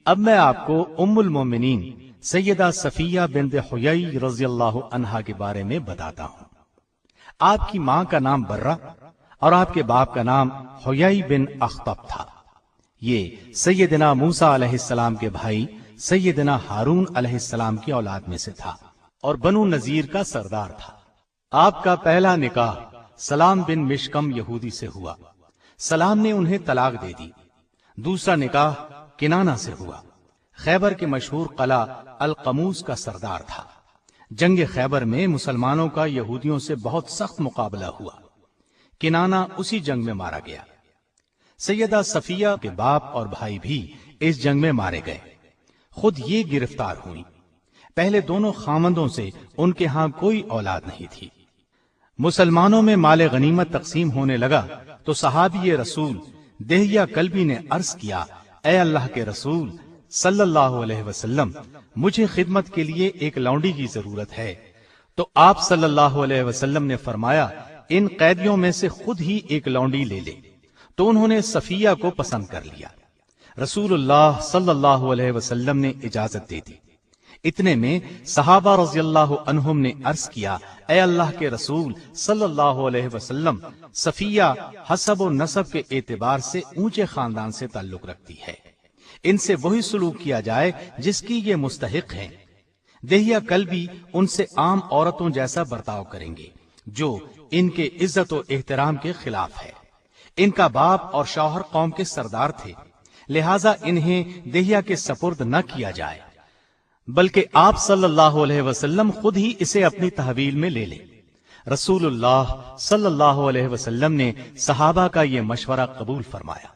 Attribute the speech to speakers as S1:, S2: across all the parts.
S1: اب میں آپ کو ام المومنین سیدہ صفیہ بنت حیی رضی اللہ عنہا کے بارے میں بتاتا ہوں۔ آپ کی ماں کا نام برہ اور آپ کے باپ کا نام حیی بن اخطب تھا۔ یہ سیدنا موسیٰ علیہ السلام کے بھائی سیدنا ہارون علیہ السلام کی اولاد میں سے تھا اور بنو نذیر کا سردار تھا۔ آپ کا پہلا نکاح سلام بن مشکم یہودی سے ہوا۔ سلام نے انہیں طلاق دے دی۔ دوسرا نکاح کنانہ سے ہوا۔ خیبر کے مشہور قلعہ القموس کا سردار تھا۔ جنگ خیبر میں مسلمانوں کا یہودیوں سے بہت سخت مقابلہ ہوا۔ کنانہ اسی جنگ میں مارا گیا۔ سیدہ صفیہ کے باپ اور بھائی بھی اس جنگ میں مارے گئے۔ خود یہ گرفتار ہوئی۔ پہلے دونوں خامندوں سے ان کے ہاں کوئی اولاد نہیں تھی۔ مسلمانوں میں مال غنیمت تقسیم ہونے لگا تو صحابی رسول دہیہ کلبی نے عرض کیا، اے اللہ کے رسول صلی اللہ علیہ وسلم، مجھے خدمت کے لیے ایک لونڈی کی ضرورت ہے۔ تو آپ صلی اللہ علیہ وسلم نے فرمایا، ان قیدیوں میں سے خود ہی ایک لونڈی لے لے۔ تو انہوں نے صفیہ کو پسند کر لیا۔ رسول اللہ صلی اللہ علیہ وسلم نے اجازت دے دی۔ اتنے میں صحابہ رضی اللہ عنہم نے عرض کیا، اے اللہ کے رسول صلی اللہ علیہ وسلم، صفیہ حسب و نسب کے اعتبار سے اونچے خاندان سے تعلق رکھتی ہے، ان سے وہی سلوک کیا جائے جس کی یہ مستحق ہیں۔ دہیہ کلبی ان سے عام عورتوں جیسا برتاؤ کریں گے جو ان کے عزت و احترام کے خلاف ہے۔ ان کا باپ اور شوہر قوم کے سردار تھے، لہٰذا انہیں دہیہ کے سپرد نہ کیا جائے، بلکہ آپ صلی اللہ علیہ وسلم خود ہی اسے اپنی تحویل میں لے لیں۔ رسول اللہ صلی اللہ علیہ وسلم نے صحابہ کا یہ مشورہ قبول فرمایا۔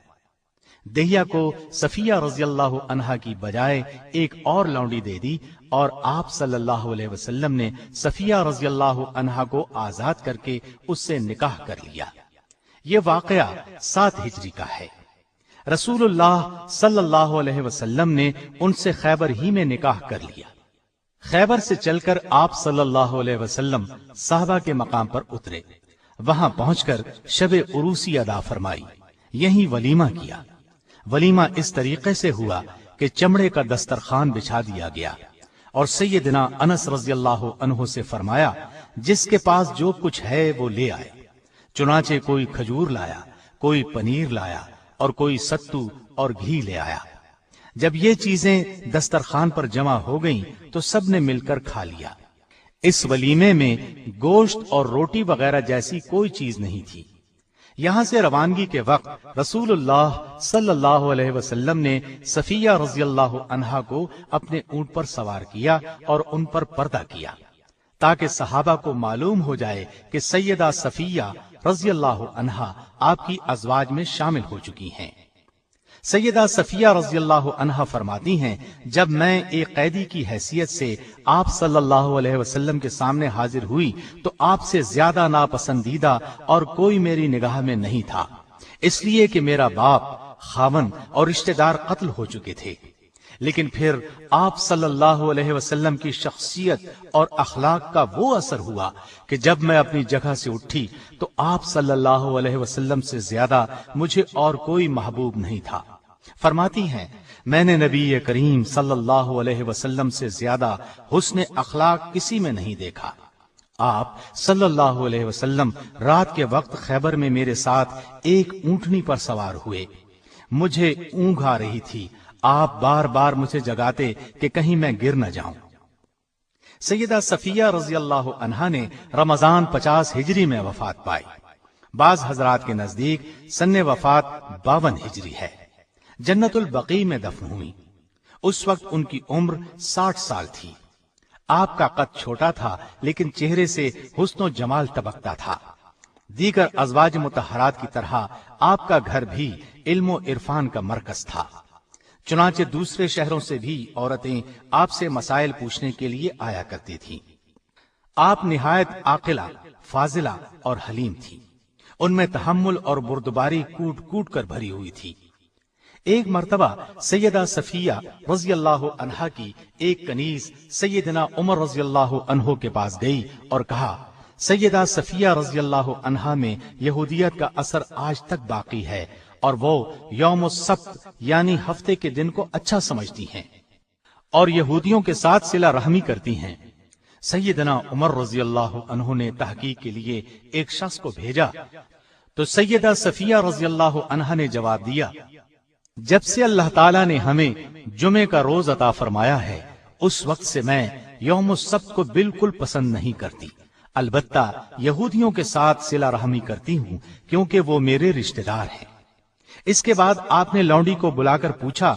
S1: دہیہ کو صفیہ رضی اللہ عنہا کی بجائے ایک اور لونڈی دے دی اور آپ صلی اللہ علیہ وسلم نے صفیہ رضی اللہ عنہا کو آزاد کر کے اس سے نکاح کر لیا۔ یہ واقعہ 7 ہجری کا ہے۔ رسول اللہ صلی اللہ علیہ وسلم نے ان سے خیبر ہی میں نکاح کر لیا۔ خیبر سے چل کر آپ صلی اللہ علیہ وسلم صحابہ کے مقام پر اترے۔ وہاں پہنچ کر شب عروسی ادا فرمائی، یہیں ولیمہ کیا۔ ولیمہ اس طریقے سے ہوا کہ چمڑے کا دسترخوان بچھا دیا گیا اور سیدنا انس رضی اللہ عنہ سے فرمایا، جس کے پاس جو کچھ ہے وہ لے آئے۔ چنانچہ کوئی کھجور لایا، کوئی پنیر لایا اور کوئی ستو اور گھی لے آیا۔ جب یہ چیزیں دسترخوان پر جمع ہو گئیں تو سب نے مل کر کھا لیا۔ اس ولیمے میں گوشت اور روٹی وغیرہ جیسی کوئی چیز نہیں تھی۔ یہاں سے روانگی کے وقت رسول اللہ صلی اللہ علیہ وسلم نے صفیہ رضی اللہ عنہا کو اپنے اونٹ پر سوار کیا اور ان پر پردہ کیا تاکہ صحابہ کو معلوم ہو جائے کہ سیدہ صفیہ رضی اللہ عنہا آپ کی ازواج میں شامل ہو چکی ہیں۔ سیدہ صفیہ رضی اللہ عنہا فرماتی ہیں، جب میں ایک قیدی کی حیثیت سے آپ صلی اللہ علیہ وسلم کے سامنے حاضر ہوئی تو آپ سے زیادہ ناپسندیدہ اور کوئی میری نگاہ میں نہیں تھا، اس لیے کہ میرا باپ، خاوند اور رشتہ دار قتل ہو چکے تھے۔ لیکن پھر آپ صلی اللہ علیہ وسلم کی شخصیت اور اخلاق کا وہ اثر ہوا کہ جب میں اپنی جگہ سے اٹھی تو آپ صلی اللہ علیہ وسلم سے زیادہ مجھے اور کوئی محبوب نہیں تھا۔ فرماتی ہیں، میں نے نبی کریم صلی اللہ علیہ وسلم سے زیادہ حسن اخلاق کسی میں نہیں دیکھا۔ آپ صلی اللہ علیہ وسلم رات کے وقت خیبر میں میرے ساتھ ایک اونٹنی پر سوار ہوئے۔ مجھے اونگ آ رہی تھی، آپ بار بار مجھے جگاتے کہ کہیں میں گر نہ جاؤں۔ سیدہ صفیہ رضی اللہ عنہا نے رمضان 50 ہجری میں وفات پائی۔ بعض حضرات کے نزدیک سن وفات 52 ہجری ہے۔ جنت البقیع میں دفن ہوئی۔ اس وقت ان کی عمر 60 سال تھی۔ آپ کا قد چھوٹا تھا لیکن چہرے سے حسن و جمال ٹپکتا تھا۔ دیگر ازواج مطہرات کی طرح آپ کا گھر بھی علم و عرفان کا مرکز تھا، چنانچہ دوسرے شہروں سے بھی عورتیں آپ سے مسائل پوچھنے کے لیے آیا کرتی تھیں۔ آپ نہایت عاقلہ، فاضلہ اور حلیم تھی۔ ان میں تحمل اور بردباری کوٹ کوٹ کر بھری ہوئی تھی۔ ایک مرتبہ سیدہ صفیہ رضی اللہ عنہا کی ایک کنیز سیدنا عمر رضی اللہ عنہ کے پاس گئی اور کہا، سیدہ صفیہ رضی اللہ عنہا میں یہودیت کا اثر آج تک باقی ہے اور وہ یوم السبت یعنی ہفتے کے دن کو اچھا سمجھتی ہیں اور یہودیوں کے ساتھ صلہ رحمی کرتی ہیں۔ سیدنا عمر رضی اللہ عنہ نے تحقیق کے لیے ایک شخص کو بھیجا تو سیدہ صفیہ رضی اللہ عنہا نے جواب دیا، جب سے اللہ تعالیٰ نے ہمیں جمعے کا روز عطا فرمایا ہے اس وقت سے میں یوم السبت کو بالکل پسند نہیں کرتی، البتہ یہودیوں کے ساتھ صلہ رحمی کرتی ہوں کیونکہ وہ میرے رشتہ دار ہیں۔ اس کے بعد آپ نے لونڈی کو بلا کر پوچھا،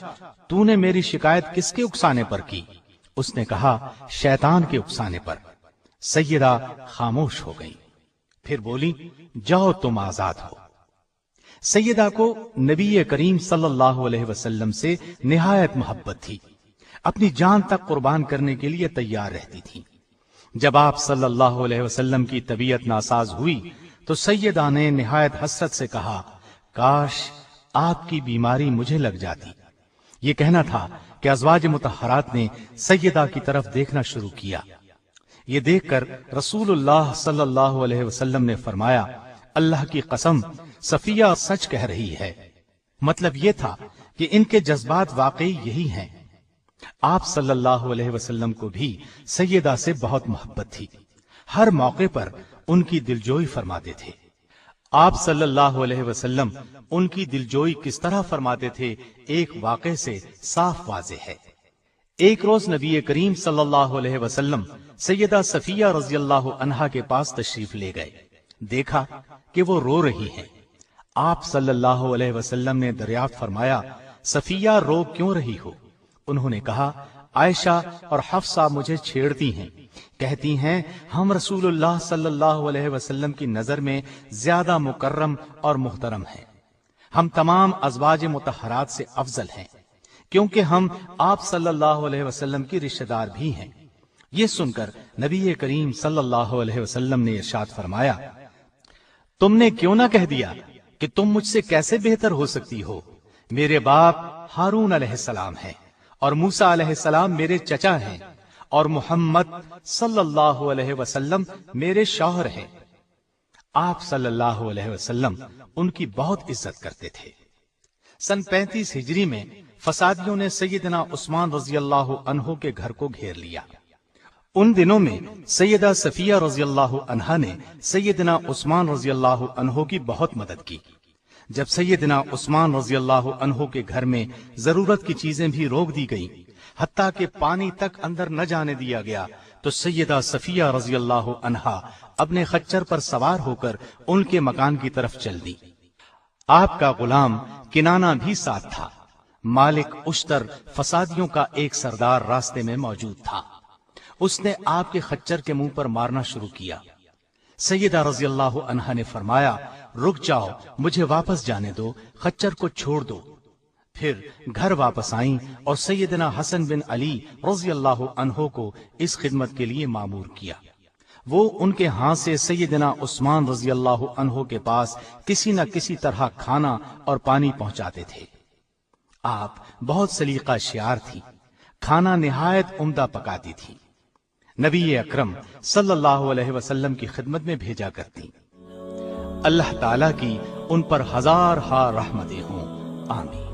S1: تو نے میری شکایت کس کے اکسانے پر کی؟ اس نے کہا، شیطان کے اکسانے پر۔ سیدہ خاموش ہو گئی، پھر بولی، جاؤ تم آزاد ہو۔ سیدہ کو نبی کریم صلی اللہ علیہ وسلم سے نہایت محبت تھی، اپنی جان تک قربان کرنے کے لیے تیار رہتی تھی۔ جب آپ صلی اللہ علیہ وسلم کی طبیعت ناساز ہوئی تو سیدہ نے نہایت حسرت سے کہا، کاش آپ کی بیماری مجھے لگ جاتی۔ یہ کہنا تھا کہ ازواج مطہرات نے سیدہ کی طرف دیکھنا شروع کیا۔ یہ دیکھ کر رسول اللہ صلی اللہ علیہ وسلم نے فرمایا، اللہ کی قسم صفیہ سچ کہہ رہی ہے۔ مطلب یہ تھا کہ ان کے جذبات واقعی یہی ہیں۔ آپ صلی اللہ علیہ وسلم کو بھی سیدہ سے بہت محبت تھی، ہر موقع پر ان کی دلجوئی فرماتے تھے۔ آپ صلی اللہ علیہ وسلم ان کی دلجوئی کس طرح فرماتے تھے، ایک واقعے سے صاف واضح ہے۔ ایک روز نبی کریم صلی اللہ علیہ وسلم سیدہ صفیہ رضی اللہ عنہا کے پاس تشریف لے گئے، دیکھا کہ وہ رو رہی ہیں۔ آپ صلی اللہ علیہ وسلم نے دریافت فرمایا، صفیہ رو کیوں رہی ہو؟ انہوں نے کہا، عائشہ اور حفصہ مجھے چھیڑتی ہیں، کہتی ہیں ہم رسول اللہ صلی اللہ علیہ وسلم کی نظر میں زیادہ مکرم اور محترم ہیں، ہم تمام ازواج مطہرات سے افضل ہیں کیونکہ ہم آپ صلی اللہ علیہ وسلم کی رشتہ دار بھی ہیں۔ یہ سن کر نبی کریم صلی اللہ علیہ وسلم نے ارشاد فرمایا، تم نے کیوں نہ کہہ دیا کہ تم مجھ سے کیسے بہتر ہو سکتی ہو؟ میرے باپ ہارون علیہ السلام ہیں اور موسیٰ علیہ السلام میرے چچا ہیں اور محمد صلی اللہ علیہ وسلم میرے شوہر ہیں۔ آپ صلی اللہ علیہ وسلم ان کی بہت عزت کرتے تھے۔ سن 35 ہجری میں فسادیوں نے سیدنا عثمان رضی اللہ عنہ کے گھر کو گھیر لیا۔ ان دنوں میں سیدہ صفیہ رضی اللہ عنہا نے سیدنا عثمان رضی اللہ عنہ کی بہت مدد کی۔ جب سیدنا عثمان رضی اللہ عنہ کے گھر میں ضرورت کی چیزیں بھی روک دی گئیں، حتیٰ کہ پانی تک اندر نہ جانے دیا گیا، تو سیدہ صفیہ رضی اللہ عنہا اپنے خچر پر سوار ہو کر ان کے مکان کی طرف چل دی۔ آپ کا غلام کنانہ بھی ساتھ تھا۔ مالک اشتر فسادیوں کا ایک سردار راستے میں موجود تھا، اس نے آپ کے خچر کے منہ پر مارنا شروع کیا۔ سیدہ رضی اللہ عنہا نے فرمایا، رک جاؤ، مجھے واپس جانے دو، خچر کو چھوڑ دو۔ پھر گھر واپس آئیں اور سیدنا حسن بن علی رضی اللہ عنہ کو اس خدمت کے لیے مامور کیا۔ وہ ان کے ہاں سے سیدنا عثمان رضی اللہ عنہ کے پاس کسی نہ کسی طرح کھانا اور پانی پہنچاتے تھے۔ آپ بہت سلیقہ شیار تھی، کھانا نہایت عمدہ پکاتی تھی، نبی اکرم صلی اللہ علیہ وسلم کی خدمت میں بھیجا کرتی۔ اللہ تعالیٰ کی ان پر ہزار ہا رحمتیں ہوں، آمین۔